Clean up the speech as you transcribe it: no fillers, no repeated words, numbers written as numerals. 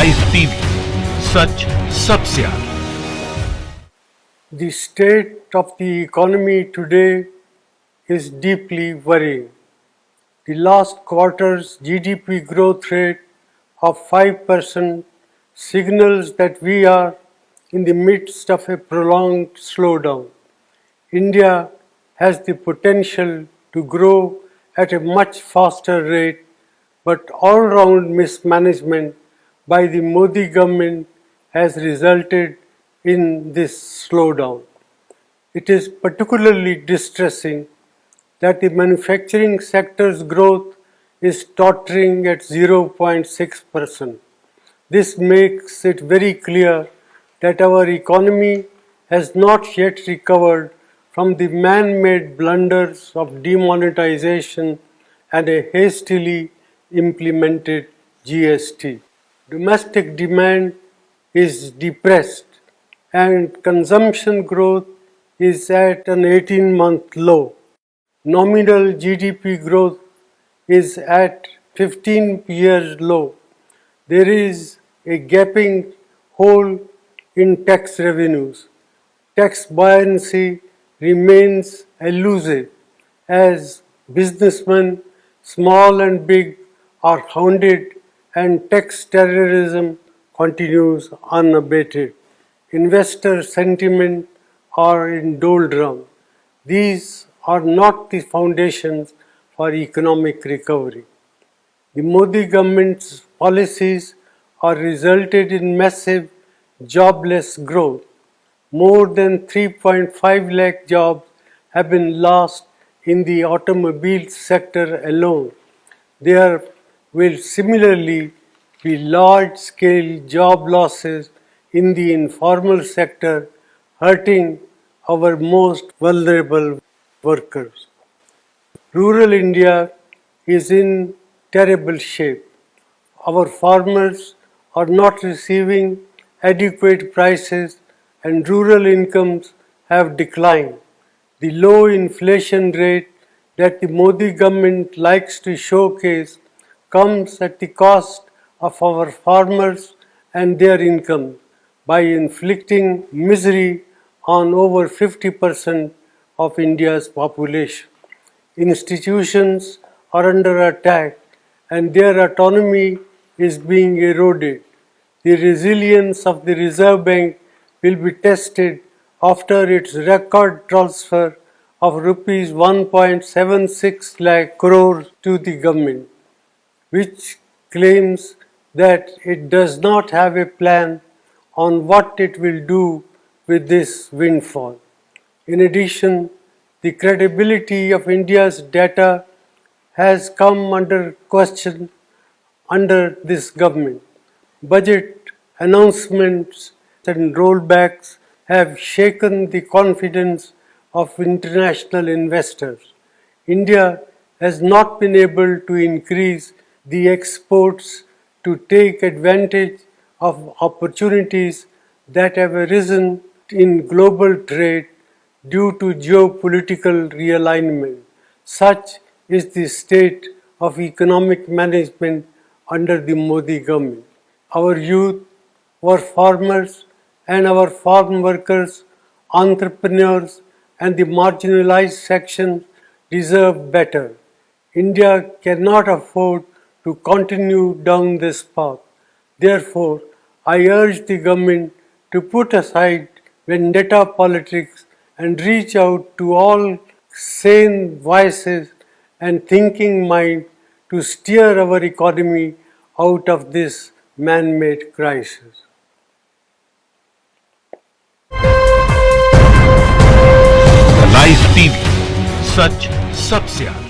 Live TV, सच सबसे आगे। The state of the economy today is deeply worrying. The last quarter's GDP growth rate of 5% signals that we are in the midst of a prolonged slowdown. India has the potential to grow at a much faster rate, but all-round mismanagement by the Modi government has resulted in this slowdown. It is particularly distressing that the manufacturing sector's growth is tottering at 0.6%. This makes it very clear that our economy has not yet recovered from the man-made blunders of demonetization and a hastily implemented GST. Domestic demand is depressed and consumption growth is at an 18-month low. Nominal GDP growth is at 15 years low. There is a gaping hole in tax revenues. Tax buoyancy remains elusive as businessmen, small and big, are hounded and tax terrorism continues unabated. Investor sentiment are in doldrum. These are not the foundations for economic recovery. The Modi government's policies are resulted in massive jobless growth. More than 3.5 lakh jobs have been lost in the automobile sector alone. There will similarly be large-scale job losses in the informal sector, hurting our most vulnerable workers. Rural India is in terrible shape. Our farmers are not receiving adequate prices and rural incomes have declined. The low inflation rate that the Modi government likes to showcase comes at the cost of our farmers and their income by inflicting misery on over 50% of India's population. Institutions are under attack and their autonomy is being eroded. The resilience of the Reserve Bank will be tested after its record transfer of rupees 1.76 lakh crores to the government, which claims that it does not have a plan on what it will do with this windfall. In addition, the credibility of India's data has come under question under this government. Budget announcements and rollbacks have shaken the confidence of international investors. India has not been able to increase the exports to take advantage of opportunities that have arisen in global trade due to geopolitical realignment. Such is the state of economic management under the Modi government. Our youth, our farmers and our farm workers, entrepreneurs and the marginalized sections deserve better. India cannot afford to continue down this path. Therefore, I urge the government to put aside vendetta politics and reach out to all sane voices and thinking mind to steer our economy out of this man-made crisis. Live TV, सच सबसे आगे।